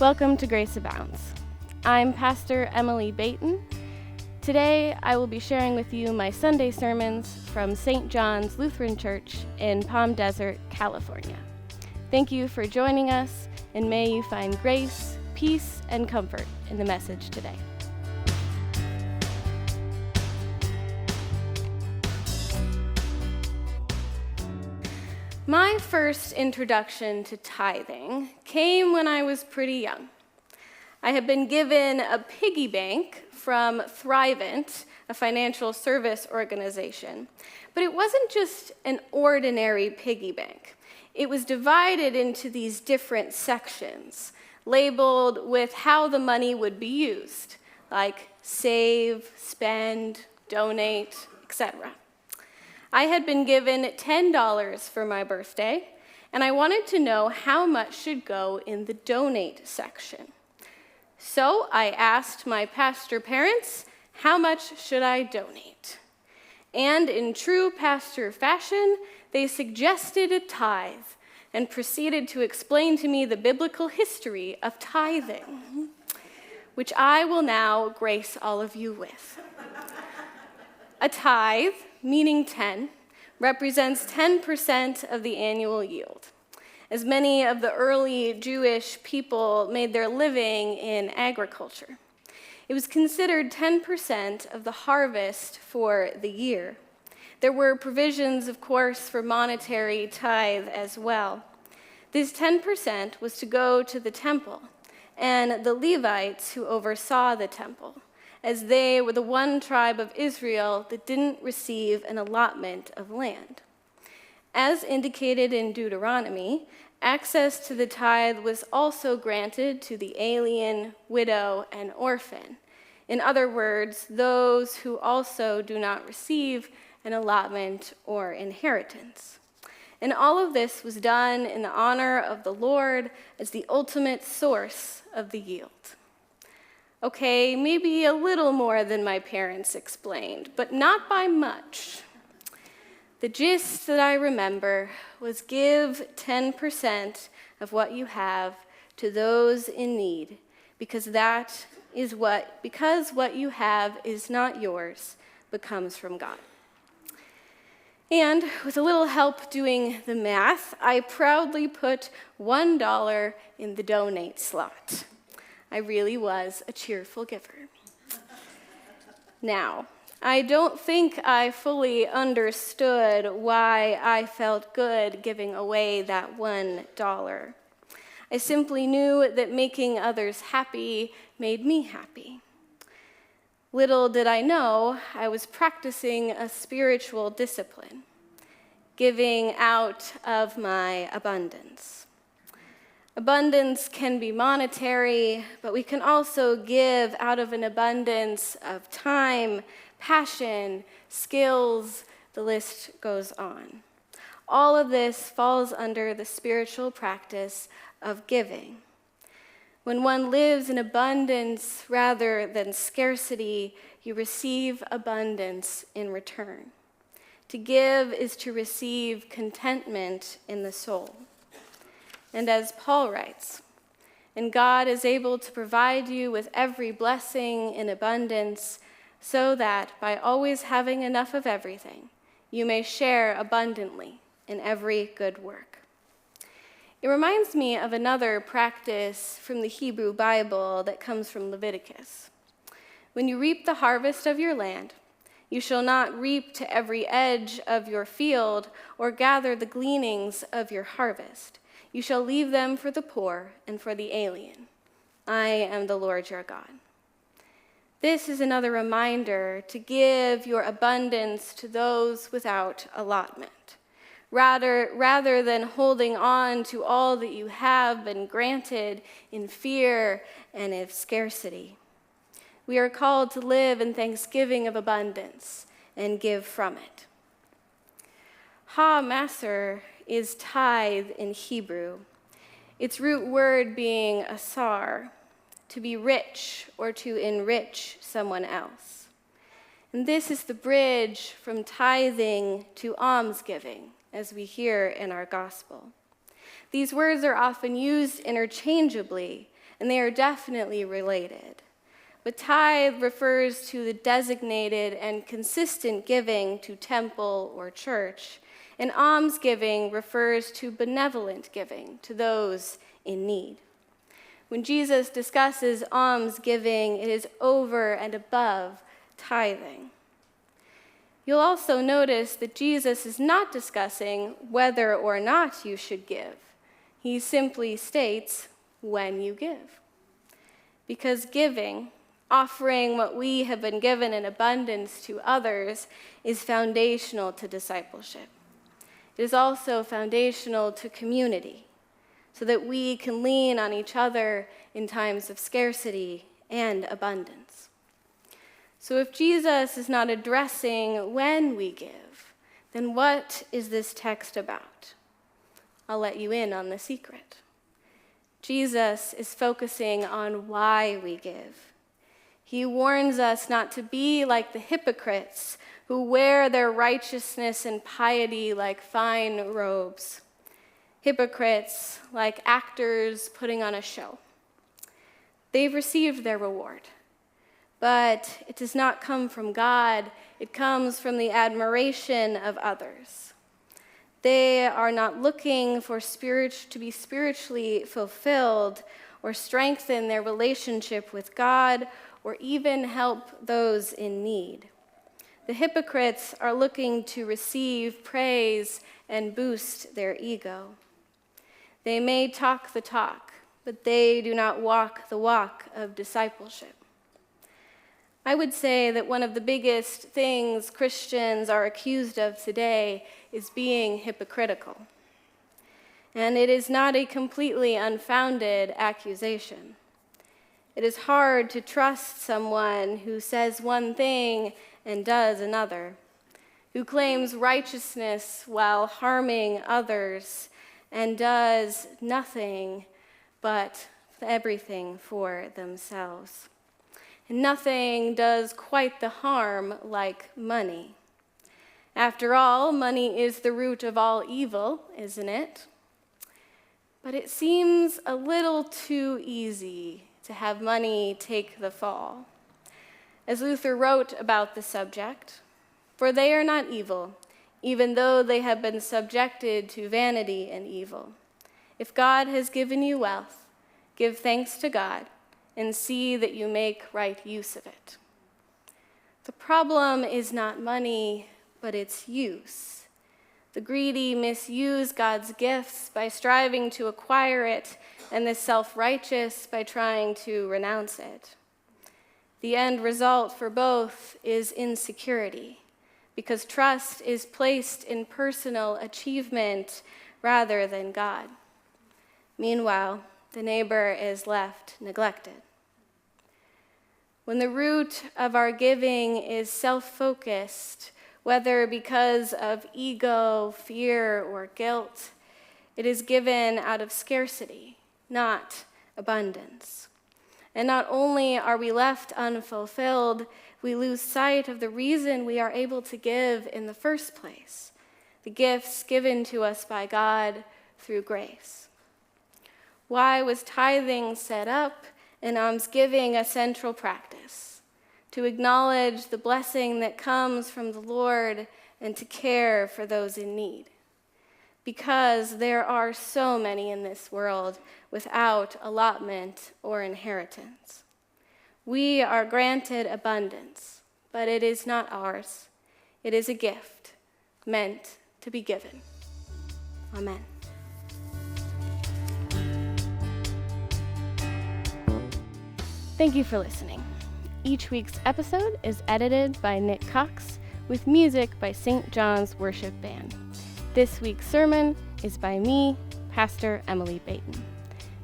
Welcome to Grace Abounds. I'm Pastor Emily Baton. Today, I will be sharing with you my Sunday sermons from St. John's Lutheran Church in Palm Desert, California. Thank you for joining us, and may you find grace, peace, and comfort in the message today. My first introduction to tithing came when I was pretty young. I had been given a piggy bank from Thrivent, a financial service organization. But it wasn't just an ordinary piggy bank. It was divided into these different sections, labeled with how the money would be used, like save, spend, donate, etc. I had been given $10 for my birthday, and I wanted to know how much should go in the donate section. So I asked my pastor parents, how much should I donate? And in true pastor fashion, they suggested a tithe and proceeded to explain to me the biblical history of tithing, which I will now grace all of you with. A tithe, meaning 10, represents 10% of the annual yield, as many of the early Jewish people made their living in agriculture. It was considered 10% of the harvest for the year. There were provisions, of course, for monetary tithe as well. This 10% was to go to the temple and the Levites who oversaw the temple, as they were the one tribe of Israel that didn't receive an allotment of land. As indicated in Deuteronomy, access to the tithe was also granted to the alien, widow, and orphan. In other words, those who also do not receive an allotment or inheritance. And all of this was done in the honor of the Lord as the ultimate source of the yield. Okay, maybe a little more than my parents explained, but not by much. The gist that I remember was give 10% of what you have to those in need, because what you have is not yours, but comes from God. And with a little help doing the math, I proudly put $1 in the donate slot. I really was a cheerful giver. Now, I don't think I fully understood why I felt good giving away that $1. I simply knew that making others happy made me happy. Little did I know, I was practicing a spiritual discipline, giving out of my abundance. Abundance can be monetary, but we can also give out of an abundance of time, passion, skills, the list goes on. All of this falls under the spiritual practice of giving. When one lives in abundance rather than scarcity, you receive abundance in return. To give is to receive contentment in the soul. And as Paul writes, and God is able to provide you with every blessing in abundance, so that by always having enough of everything, you may share abundantly in every good work. It reminds me of another practice from the Hebrew Bible that comes from Leviticus. When you reap the harvest of your land, you shall not reap to every edge of your field or gather the gleanings of your harvest. You shall leave them for the poor and for the alien. I am the Lord your God. This is another reminder to give your abundance to those without allotment, rather than holding on to all that you have been granted in fear and in scarcity. We are called to live in thanksgiving of abundance and give from it. Ha-maser is tithe in Hebrew, its root word being asar, to be rich or to enrich someone else. And this is the bridge from tithing to almsgiving, as we hear in our gospel. These words are often used interchangeably, and they are definitely related. But tithe refers to the designated and consistent giving to temple or church, and almsgiving refers to benevolent giving to those in need. When Jesus discusses almsgiving, it is over and above tithing. You'll also notice that Jesus is not discussing whether or not you should give. He simply states when you give. Because giving, offering what we have been given in abundance to others, is foundational to discipleship. It is also foundational to community, so that we can lean on each other in times of scarcity and abundance. So if Jesus is not addressing when we give, then what is this text about? I'll let you in on the secret. Jesus is focusing on why we give. He warns us not to be like the hypocrites who wear their righteousness and piety like fine robes. Hypocrites, like actors putting on a show. They've received their reward. But it does not come from God. It comes from the admiration of others. They are not looking for to be spiritually fulfilled or strengthen their relationship with God or even help those in need. The hypocrites are looking to receive praise and boost their ego. They may talk the talk, but they do not walk the walk of discipleship. I would say that one of the biggest things Christians are accused of today is being hypocritical. And it is not a completely unfounded accusation. It is hard to trust someone who says one thing and does another, who claims righteousness while harming others and does nothing but everything for themselves. And nothing does quite the harm like money. After all, money is the root of all evil, isn't it? But it seems a little too easy to have money take the fall. As Luther wrote about the subject, "For they are not evil, even though they have been subjected to vanity and evil. If God has given you wealth, give thanks to God, and see that you make right use of it." The problem is not money, but its use. The greedy misuse God's gifts by striving to acquire it, and the self-righteous by trying to renounce it. The end result for both is insecurity, because trust is placed in personal achievement rather than God. Meanwhile, the neighbor is left neglected. When the root of our giving is self-focused, whether because of ego, fear, or guilt, it is given out of scarcity, not abundance. And not only are we left unfulfilled, we lose sight of the reason we are able to give in the first place, the gifts given to us by God through grace. Why was tithing set up and almsgiving a central practice? To acknowledge the blessing that comes from the Lord and to care for those in need. Because there are so many in this world without allotment or inheritance. We are granted abundance, but it is not ours. It is a gift meant to be given. Amen. Thank you for listening. Each week's episode is edited by Nick Cox with music by St. John's Worship Band. This week's sermon is by me, Pastor Emily Baton.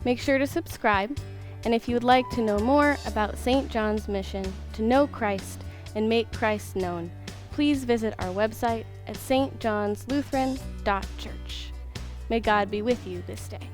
Make sure to subscribe, and if you would like to know more about St. John's mission to know Christ and make Christ known, please visit our website at stjohnslutheran.church. May God be with you this day.